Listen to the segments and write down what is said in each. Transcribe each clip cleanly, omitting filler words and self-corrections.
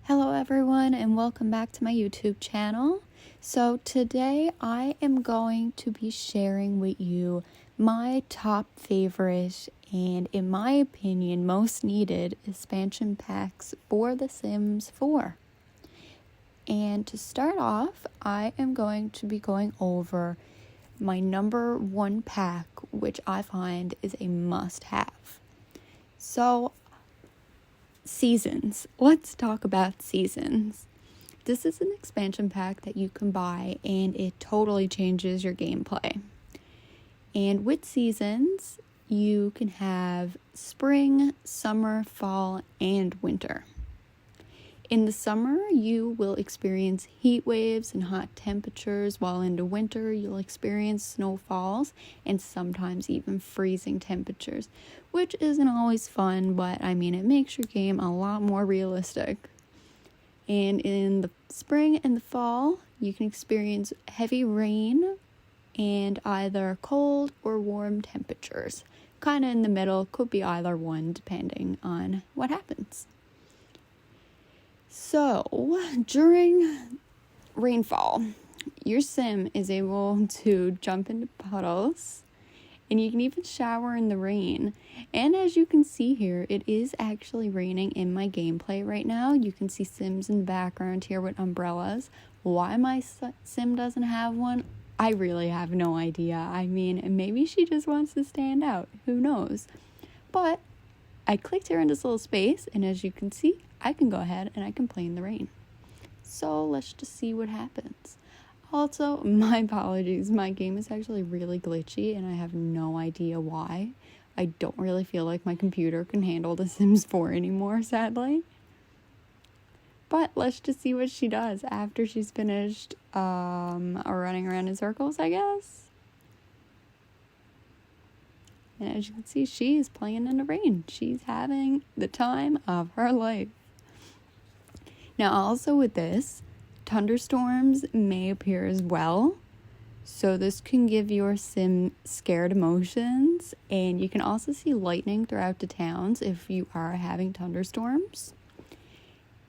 Hello everyone and welcome back to my YouTube channel. So today I am going to be sharing with you my top favorite and in my opinion most needed expansion packs for The Sims 4. And to start off, I am going to be going over my number one pack, which I find is a must-have. So seasons. Let's talk about seasons. This is an expansion pack that you can buy and it totally changes your gameplay. And with seasons, you can have spring, summer, fall, and winter. In the summer, you will experience heat waves and hot temperatures, while in the winter, you'll experience snowfalls and sometimes even freezing temperatures, which isn't always fun, but it makes your game a lot more realistic. And in the spring and the fall, you can experience heavy rain and either cold or warm temperatures. Kind of in the middle, could be either one depending on what happens. So, during rainfall, your sim is able to jump into puddles, and you can even shower in the rain. And as you can see here, it is actually raining in my gameplay right now. You can see Sims in the background here with umbrellas. Why my sim doesn't have one, I really have no idea. Maybe she just wants to stand out. Who knows? But I clicked here in this little space, and as you can see, I can go ahead and I can play in the rain. So let's just see what happens. Also, my apologies, my game is actually really glitchy and I have no idea why. I don't really feel like my computer can handle The Sims 4 anymore, sadly. But let's just see what she does after she's finished running around in circles, I guess. And as you can see, she is playing in the rain. She's having the time of her life. Now, also with this, thunderstorms may appear as well. So this can give your sim scared emotions. And you can also see lightning throughout the towns if you are having thunderstorms.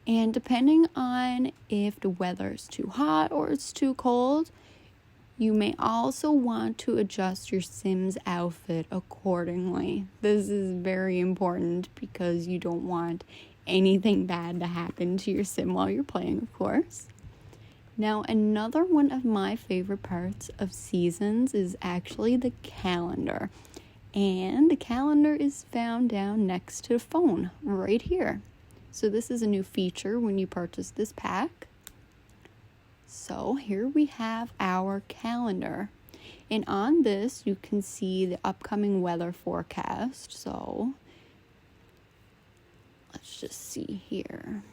And depending on if the weather is too hot or it's too cold, you may also want to adjust your sim's outfit accordingly. This is very important because you don't want anything bad to happen to your sim while you're playing, of course. Now, another one of my favorite parts of seasons is actually the calendar. And the calendar is found down next to the phone, right here. So this is a new feature when you purchase this pack. So here we have our calendar. And on this, you can see the upcoming weather forecast. So let's just see here.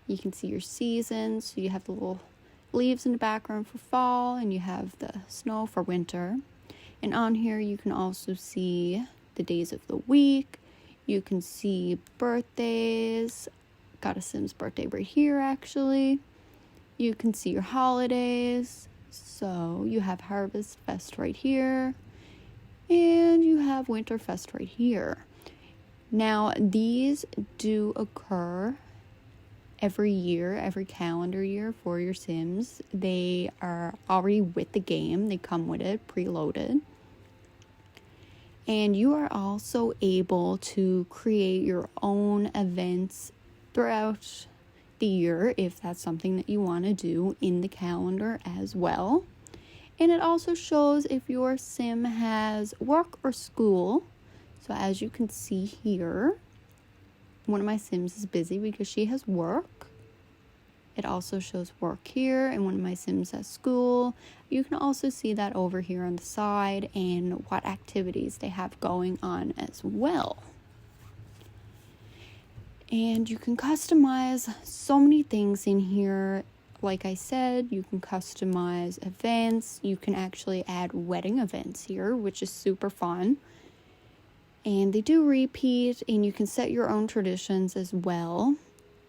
You can see your seasons. So you have the little leaves in the background for fall, and you have the snow for winter. And on here, you can also see the days of the week. You can see birthdays. Got a Sim's birthday right here, actually. You can see your holidays. So you have Harvest Fest right here. And you have Winterfest right here. Now, these do occur every year, every calendar year for your Sims. They are already with the game. They come with it, preloaded. And you are also able to create your own events throughout the year if that's something that you want to do in the calendar as well. And it also shows if your sim has work or school. So as you can see here, one of my sims is busy because she has work. It also shows work here, and one of my sims has school. You can also see that over here on the side and what activities they have going on as well. And you can customize so many things in here. Like I said, you can customize events. You can actually add wedding events here, which is super fun. And they do repeat, and you can set your own traditions as well.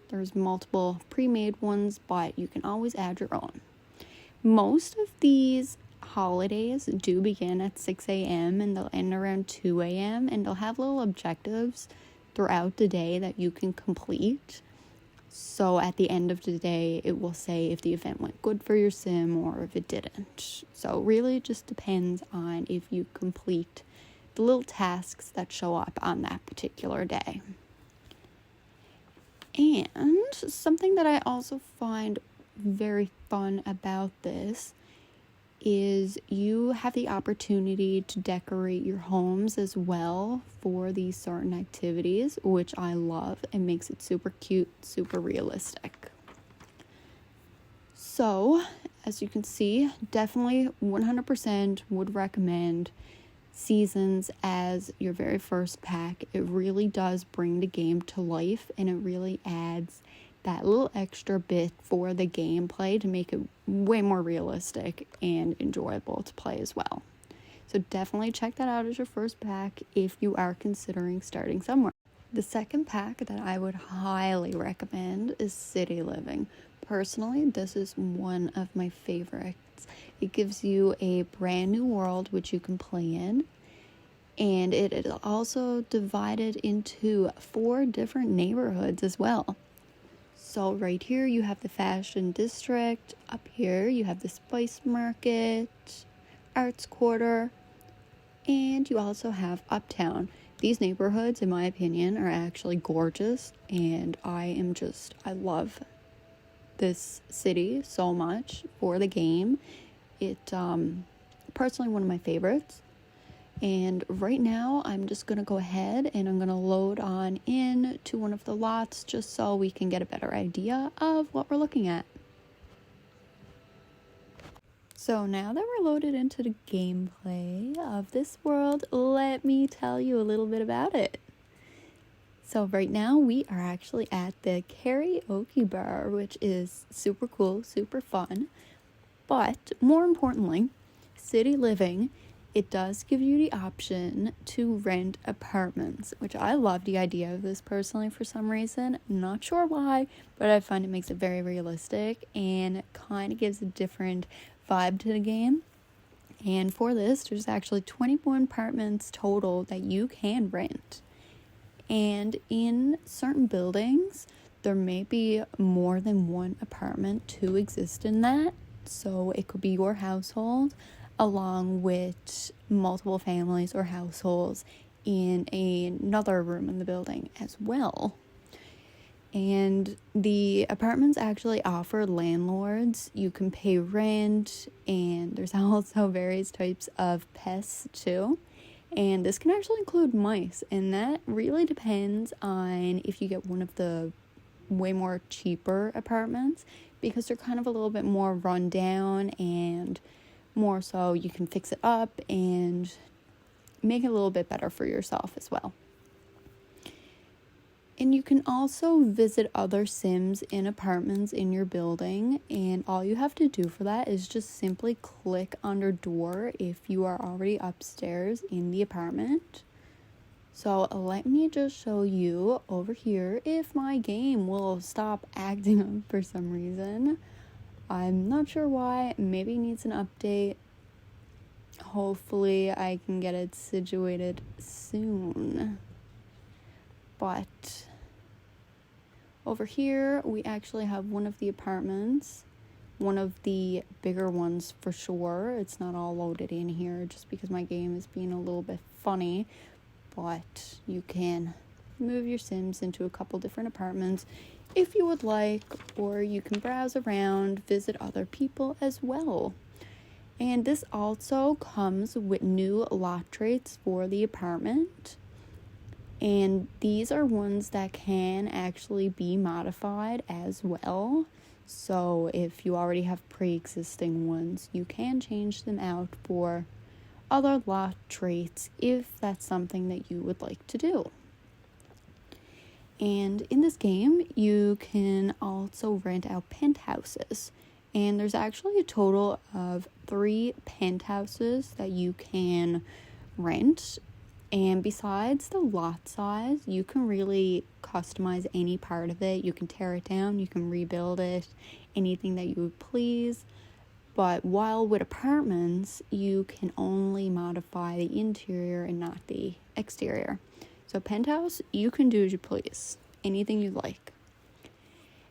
There's multiple pre-made ones, but you can always add your own. Most of these holidays do begin at 6 a.m. and they'll end around 2 a.m. and they'll have little objectives throughout the day that you can complete. So at the end of the day, it will say if the event went good for your sim or if it didn't. So really it just depends on if you complete the little tasks that show up on that particular day. And something that I also find very fun about this is you have the opportunity to decorate your homes as well for these certain activities, which I love. It makes it super cute, super realistic. So, as you can see, definitely 100% would recommend Seasons as your very first pack. It really does bring the game to life, and it really adds that little extra bit for the gameplay to make it way more realistic and enjoyable to play as well. So definitely check that out as your first pack if you are considering starting somewhere. The second pack that I would highly recommend is City Living. Personally, this is one of my favorites. It gives you a brand new world which you can play in, and it is also divided into 4 different neighborhoods as well. So right here you have the fashion district, up here you have the spice market, arts quarter, and you also have uptown. These neighborhoods, in my opinion, are actually gorgeous, and I love this city so much for the game. It personally one of my favorites. And right now, I'm just going to go ahead and I'm going to load on in to one of the lots just so we can get a better idea of what we're looking at. So now that we're loaded into the gameplay of this world, let me tell you a little bit about it. So right now, we are actually at the karaoke bar, which is super cool, super fun. But more importantly, City Living, it does give you the option to rent apartments, which I love the idea of this personally for some reason. Not sure why, but I find it makes it very realistic and kind of gives a different vibe to the game. And for this, there's actually 21 apartments total that you can rent. And in certain buildings, there may be more than one apartment to exist in that. So it could be your household along with multiple families or households in another room in the building as well. And the apartments actually offer landlords. You can pay rent, and there's also various types of pests too. And this can actually include mice, and that really depends on if you get one of the way more cheaper apartments, because they're kind of a little bit more run down and more so you can fix it up and make it a little bit better for yourself as well. And you can also visit other Sims in apartments in your building, and all you have to do for that is just simply click on their door if you are already upstairs in the apartment. So let me just show you over here if my game will stop acting up for some reason. I'm not sure why. Maybe it needs an update. Hopefully I can get it situated soon. But over here we actually have one of the apartments, one of the bigger ones for sure. It's not all loaded in here just because my game is being a little bit funny, but you can move your Sims into a couple different apartments if you would like, or you can browse around, visit other people as well. And this also comes with new lot traits for the apartment. And these are ones that can actually be modified as well. So if you already have pre-existing ones, you can change them out for other lot traits if that's something that you would like to do. And in this game, you can also rent out penthouses. And there's actually a total of 3 penthouses that you can rent. And besides the lot size, you can really customize any part of it. You can tear it down, you can rebuild it, anything that you would please. But while with apartments, you can only modify the interior and not the exterior. So penthouse, you can do as you please, anything you like.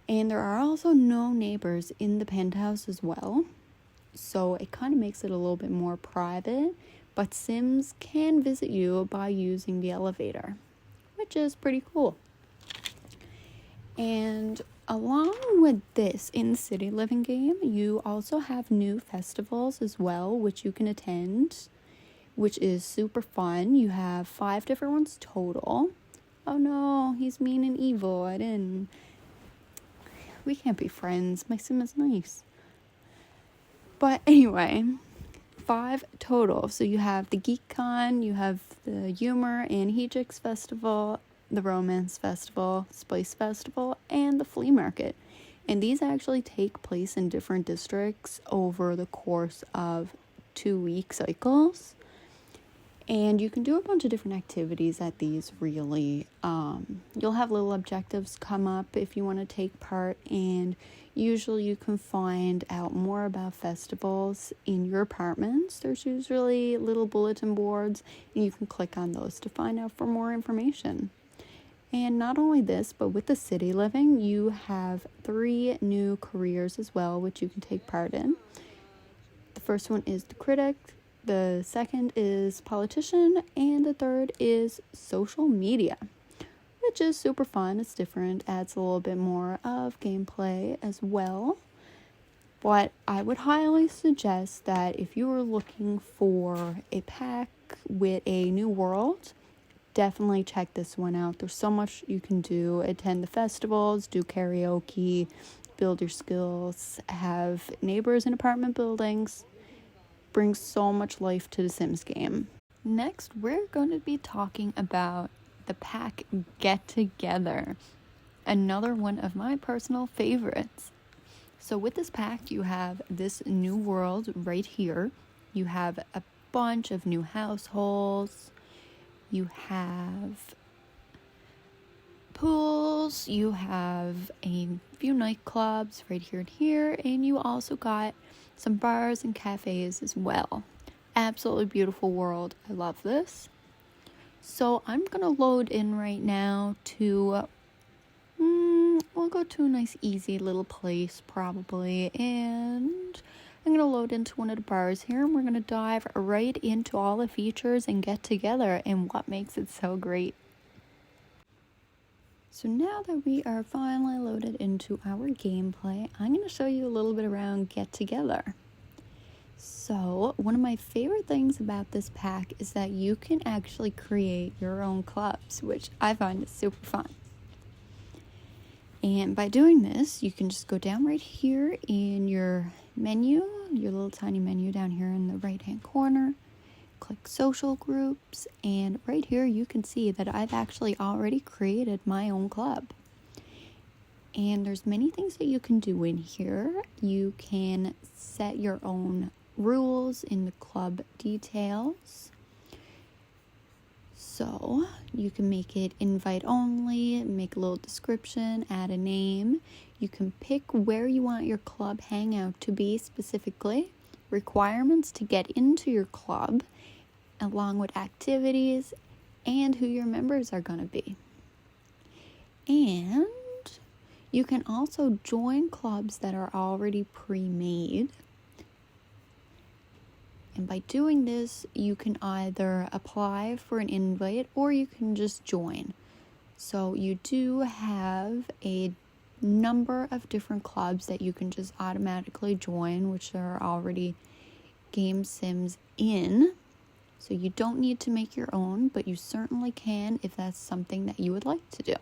And there are also no neighbors in the penthouse as well. So it kind of makes it a little bit more private. But Sims can visit you by using the elevator, which is pretty cool. And along with this in the city living game, you also have new festivals as well, which you can attend, which is super fun. You have 5 different ones total. Oh no, he's mean and evil. We can't be friends. My sim is nice. But anyway, 5 total. So you have the Geek Con, you have the Humor and Hejix Festival, the Romance Festival, Spice Festival, and the Flea Market. And these actually take place in different districts over the course of 2-week cycles. And you can do a bunch of different activities at these, really. You'll have little objectives come up if you want to take part, and usually you can find out more about festivals in your apartments. There's usually little bulletin boards, and you can click on those to find out for more information. And not only this, but with the city living, you have 3 new careers as well, which you can take part in. The first one is the critic, the second is politician, and the third is social media, which is super fun. It's different, adds a little bit more of gameplay as well. But I would highly suggest that if you were looking for a pack with a new world, definitely check this one out. There's so much you can do. Attend the festivals, do karaoke, build your skills, have neighbors in apartment buildings. Brings so much life to the Sims game. Next, we're going to be talking about the pack Get Together, another one of my personal favorites. So with this pack, you have this new world right here. You have a bunch of new households. You have pools. You have a few nightclubs right here and here. And you also got some bars and cafes as well. Absolutely beautiful world. I love this. So I'm gonna load in right now to we'll go to a nice easy little place probably, and I'm gonna load into one of the bars here, and we're gonna dive right into all the features and Get Together and what makes it so great. So now that we are finally loaded into our gameplay, I'm going to show you a little bit around Get Together. So one of my favorite things about this pack is that you can actually create your own clubs, which I find is super fun. And by doing this, you can just go down right here in your menu, your little tiny menu down here in the right-hand corner. Click social groups, and right here you can see that I've actually already created my own club. And there's many things that you can do in here. You can set your own rules in the club details. So you can make it invite only, make a little description, add a name. You can pick where you want your club hangout to be specifically, requirements to get into your club, along with activities and who your members are going to be. And you can also join clubs that are already pre-made. And by doing this, you can either apply for an invite or you can just join. So you do have a number of different clubs that you can just automatically join, which there are already game sims in. So you don't need to make your own, but you certainly can if that's something that you would like to do.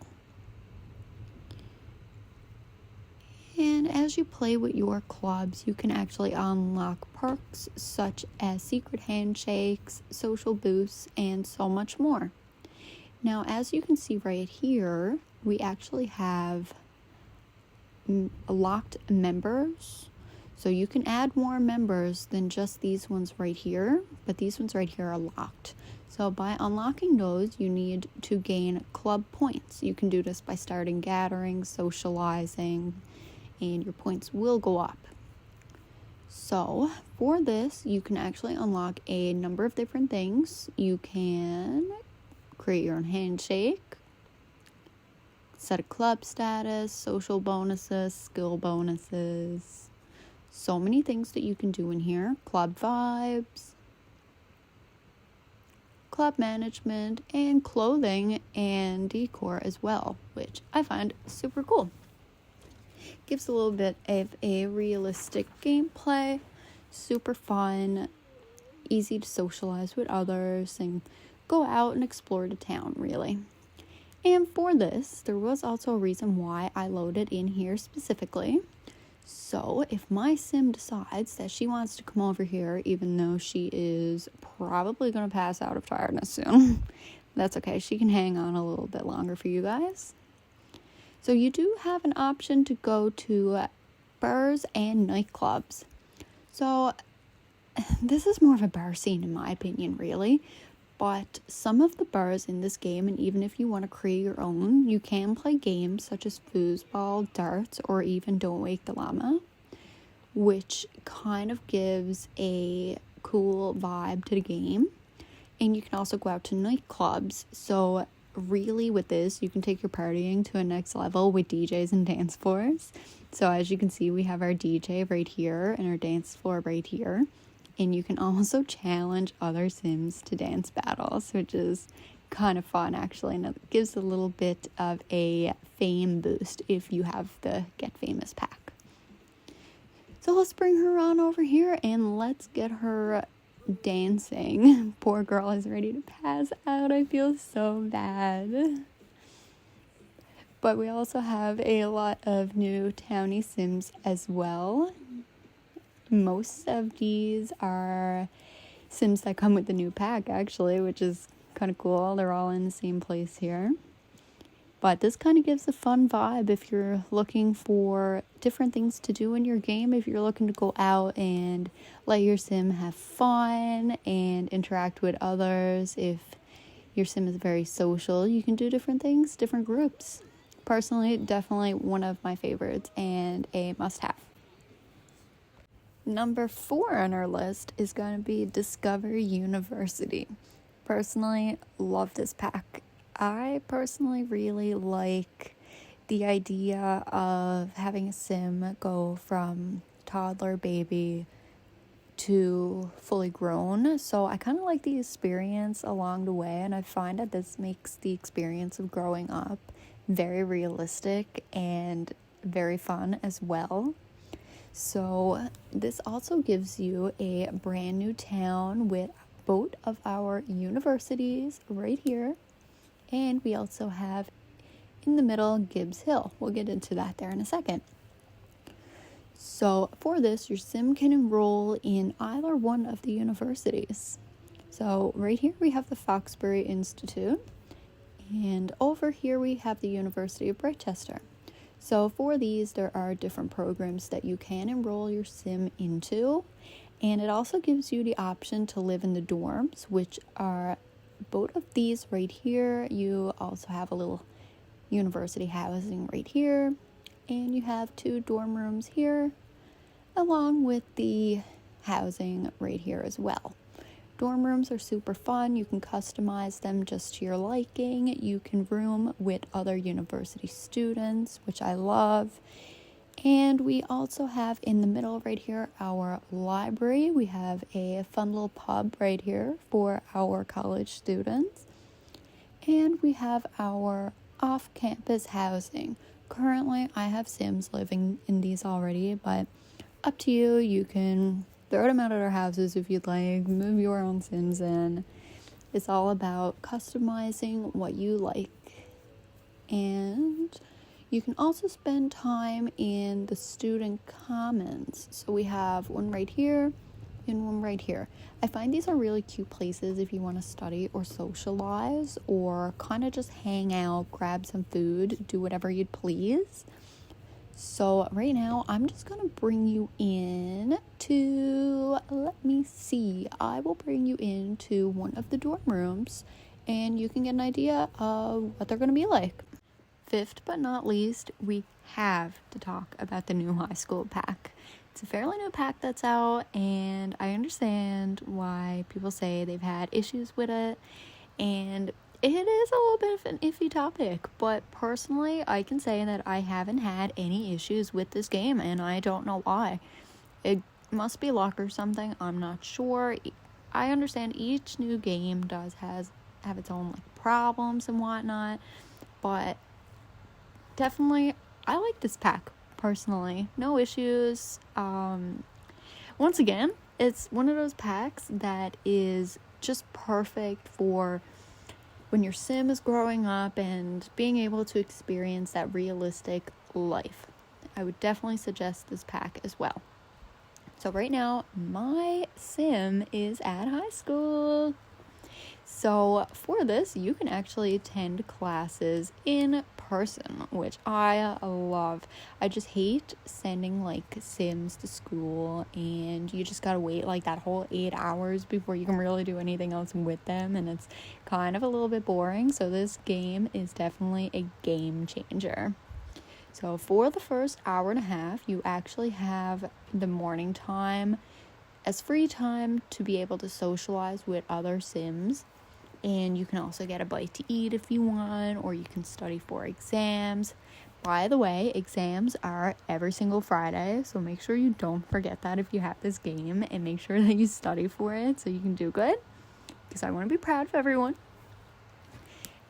And as you play with your clubs, you can actually unlock perks such as secret handshakes, social boosts, and so much more. Now, as you can see right here, we actually have locked members. So you can add more members than just these ones right here, but these ones right here are locked. So by unlocking those, you need to gain club points. You can do this by starting gatherings, socializing, and your points will go up. So for this, you can actually unlock a number of different things. You can create your own handshake, set a club status, social bonuses, skill bonuses. So many things that you can do in here. Club vibes, club management, and clothing and decor as well, which I find super cool. Gives a little bit of a realistic gameplay, super fun, easy to socialize with others, and go out and explore the town, really. And for this, there was also a reason why I loaded in here specifically. So if my sim decides that she wants to come over here, even though she is probably going to pass out of tiredness soon, that's okay. She can hang on a little bit longer for you guys. So you do have an option to go to bars and nightclubs. So this is more of a bar scene in my opinion, really. But some of the bars in this game, and even if you want to create your own, you can play games such as foosball, darts, or even Don't Wake the Llama, which kind of gives a cool vibe to the game. And you can also go out to nightclubs. So really with this, you can take your partying to a next level with DJs and dance floors. So as you can see, we have our DJ right here and our dance floor right here. And you can also challenge other Sims to dance battles, which is kind of fun, actually. And it gives a little bit of a fame boost if you have the Get Famous pack. So let's bring her on over here and let's get her dancing. Poor girl is ready to pass out. I feel so bad. But we also have a lot of new townie Sims as well. Most of these are Sims that come with the new pack, actually, which is kind of cool. They're all in the same place here. But this kind of gives a fun vibe if you're looking for different things to do in your game. If you're looking to go out and let your Sim have fun and interact with others. If your Sim is very social, you can do different things, different groups. Personally, definitely one of my favorites and a must-have. Number 4 on our list is going to be Discover University. Personally, love this pack. I personally really like the idea of having a sim go from toddler baby to fully grown. So I kind of like the experience along the way, and I find that this makes the experience of growing up very realistic and very fun as well. So this also gives you a brand new town with both of our universities right here. And we also have in the middle Gibbs Hill. We'll get into that there in a second. So for this, your sim can enroll in either one of the universities. So right here we have the Foxbury Institute. And over here we have the University of Rochester. So for these, there are different programs that you can enroll your sim into. And it also gives you the option to live in the dorms, which are both of these right here. You also have a little university housing right here. And you have 2 dorm rooms here, along with the housing right here as well. Dorm rooms are super fun. You can customize them just to your liking. You can room with other university students, which I love. And we also have in the middle right here our library. We have a fun little pub right here for our college students. And we have our off-campus housing. Currently, I have Sims living in these already, but up to you. You can throw them out at our houses if you'd like, move your own Sims in. It's all about customizing what you like. And you can also spend time in the student commons. So we have one right here and one right here. I find these are really cute places if you want to study or socialize or kind of just hang out, grab some food, do whatever you'd please. So right now, I'm just going to bring you in to, let me see, I will bring you into one of the dorm rooms and you can get an idea of what they're going to be like. Fifth but not least, we have to talk about the new high school pack. It's a fairly new pack that's out, and I understand why people say they've had issues with it. And it is a little bit of an iffy topic, but personally, I can say that I haven't had any issues with this game, and I don't know why. It must be luck or something, I'm not sure. I understand each new game does have its own like problems and whatnot, but definitely I like this pack personally. No issues. Once again, it's one of those packs that is just perfect for when your sim is growing up and being able to experience that realistic life. I would definitely suggest this pack as well. So right now, my sim is at high school. So for this, you can actually attend classes in person, which I love. I just hate sending like sims to school and you just gotta wait like that whole 8 hours before you can really do anything else with them, and it's kind of a little bit boring. So this game is definitely a game changer. So for the first hour and a half, you actually have the morning time as free time to be able to socialize with other sims. And you can also get a bite to eat if you want, or you can study for exams. By the way, exams are every single Friday, so make sure you don't forget that if you have this game, and make sure that you study for it so you can do good, because I want to be proud of everyone.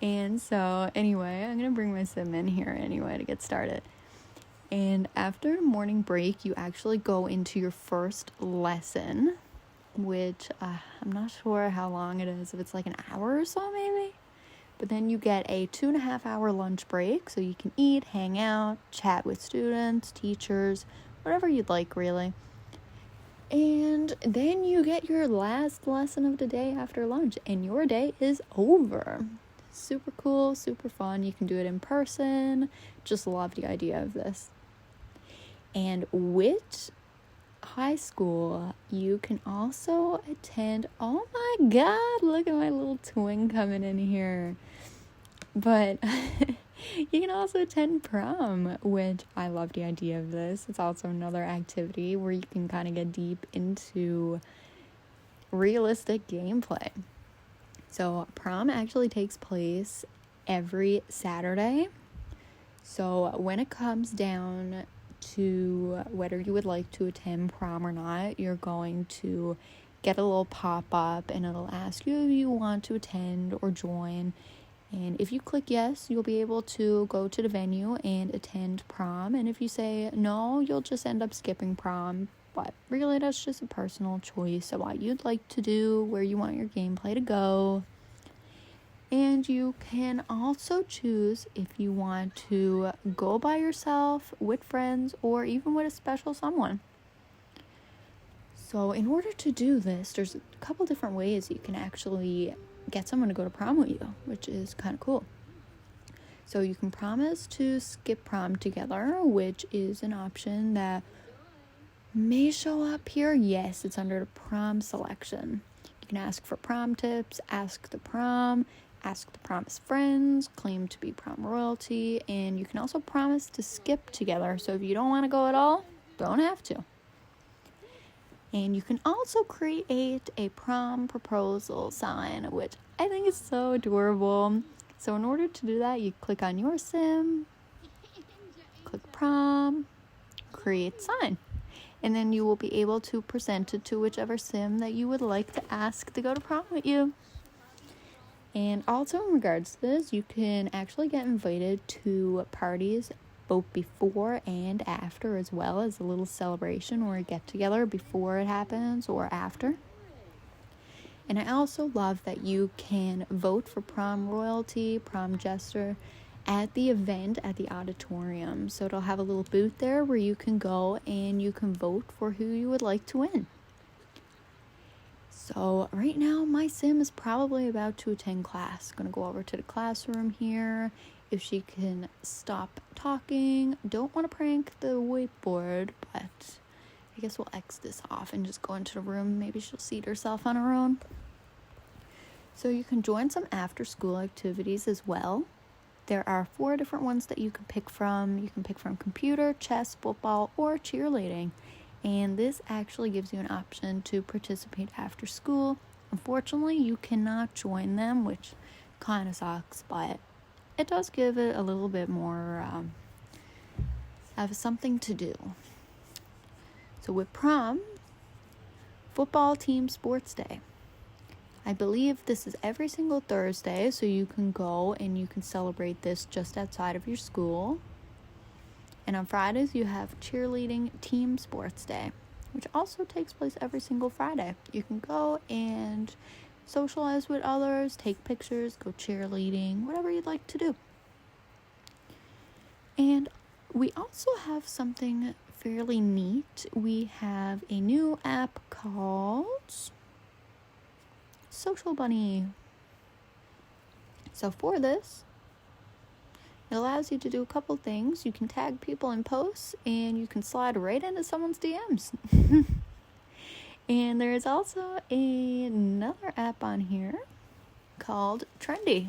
And so anyway, I'm going to bring my sim in here anyway to get started. And after morning break, you actually go into your first lesson, which I'm not sure how long it is, if it's like an hour or so maybe. But then you get a 2.5 hour lunch break, so you can eat, hang out, chat with students, teachers, whatever you'd like really. And then you get your last lesson of the day after lunch, and your day is over. Super cool, super fun. You can do it in person. Just love the idea of this. And with high school, you can also attend, oh my god, look at my little twin coming in here, but you can also attend prom, which I love the idea of this. It's also another activity where you can kind of get deep into realistic gameplay. So prom actually takes place every Saturday. So when it comes down to whether you would like to attend prom or not, you're going to get a little pop-up and it'll ask you if you want to attend or join. And if you click yes, you'll be able to go to the venue and attend prom. And if you say no, you'll just end up skipping prom. But really, that's just a personal choice of what you'd like to do, where you want your gameplay to go. And you can also choose if you want to go by yourself, with friends, or even with a special someone. So in order to do this, there's a couple different ways you can actually get someone to go to prom with you, which is kind of cool. So you can promise to skip prom together, which is an option that may show up here. Yes, it's under the prom selection. You can ask for prom tips, ask the promise friends, claim to be prom royalty, and you can also promise to skip together. So if you don't want to go at all, don't have to. And you can also create a prom proposal sign, which I think is so adorable. So in order to do that, you click on your sim, click prom, create sign. And then you will be able to present it to whichever sim that you would like to ask to go to prom with you. And also in regards to this, you can actually get invited to parties both before and after, as well as a little celebration or a get-together before it happens or after. And I also love that you can vote for prom royalty, prom jester, at the event at the auditorium. So it'll have a little booth there where you can go and you can vote for who you would like to win. So right now my sim is probably about to attend class. Gonna go over to the classroom here. If she can stop talking. Don't want to prank the whiteboard, but I guess we'll X this off and just go into the room. Maybe she'll seat herself on her own. So you can join some after school activities as well. There are 4 different ones that you can pick from. You can pick from computer, chess, football, or cheerleading. And this actually gives you an option to participate after school. Unfortunately, you cannot join them, which kind of sucks, but it does give it a little bit more of something to do. So with prom, football team sports day. I believe this is every single Thursday, so you can go and you can celebrate this just outside of your school. And on Fridays, you have cheerleading team sports day, which also takes place every single Friday. You can go and socialize with others, take pictures, go cheerleading, whatever you'd like to do. And we also have something fairly neat. We have a new app called Social Bunny. So for this, it allows you to do a couple things. You can tag people in posts, and you can slide right into someone's DMs. And there is also another app on here called Trendy.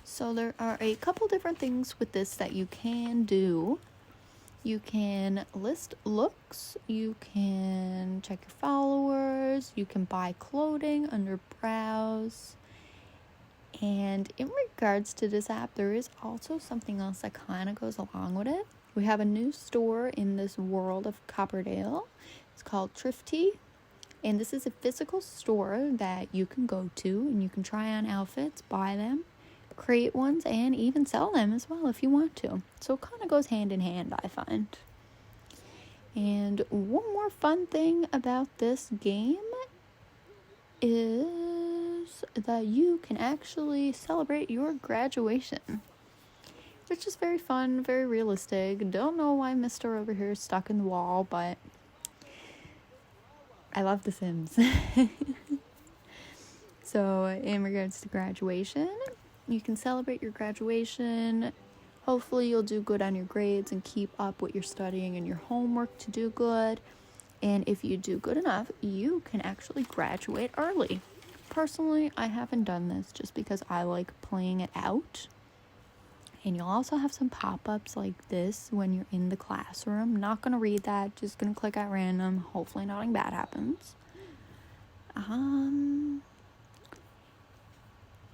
So there are a couple different things with this that you can do. You can list looks, you can check your followers, you can buy clothing under browse. And in regards to this app, there is also something else that kind of goes along with it. We have a new store in this world of Copperdale. It's called Thrifty. And this is a physical store that you can go to and you can try on outfits, buy them, create ones, and even sell them as well if you want to. So it kind of goes hand in hand, I find. And one more fun thing about this game is that you can actually celebrate your graduation, which is very fun, very realistic. Don't know why Mr. over here is stuck in the wall, but I love The Sims. So in regards to graduation, you can celebrate your graduation. Hopefully you'll do good on your grades and keep up with your studying and your homework to do good. And if you do good enough, you can actually graduate early. Personally, I haven't done this just because I like playing it out. And you'll also have some pop-ups like this when you're in the classroom. Not going to read that, just going to click at random. Hopefully nothing bad happens.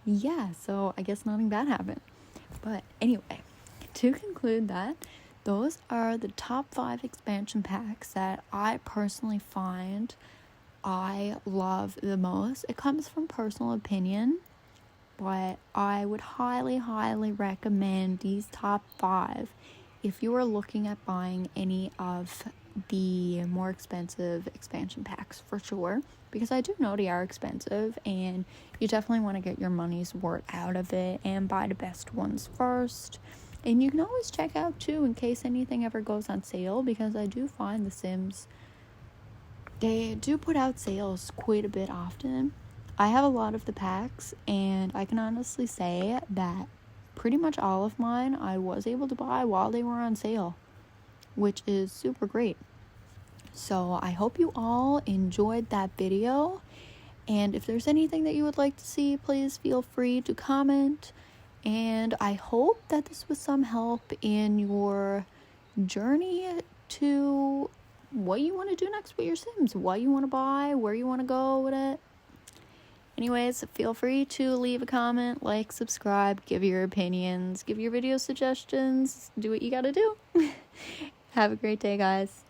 Yeah, so I guess nothing bad happened. But anyway, to conclude that, those are the top 5 expansion packs that I personally find I love the most. It comes from personal opinion, but I would highly, highly recommend these top 5 if you are looking at buying any of the more expensive expansion packs, for sure, because I do know they are expensive and you definitely want to get your money's worth out of it and buy the best ones first. And you can always check out too in case anything ever goes on sale, because I do find The Sims, they do put out sales quite a bit often. I have a lot of the packs, and I can honestly say that pretty much all of mine I was able to buy while they were on sale, which is super great. So I hope you all enjoyed that video, and if there's anything that you would like to see, please feel free to comment. And I hope that this was some help in your journey to what you want to do next with your Sims, what you want to buy, where you want to go with it. Anyways, feel free to leave a comment, like, subscribe, give your opinions, give your video suggestions, do what you gotta do. Have a great day, guys.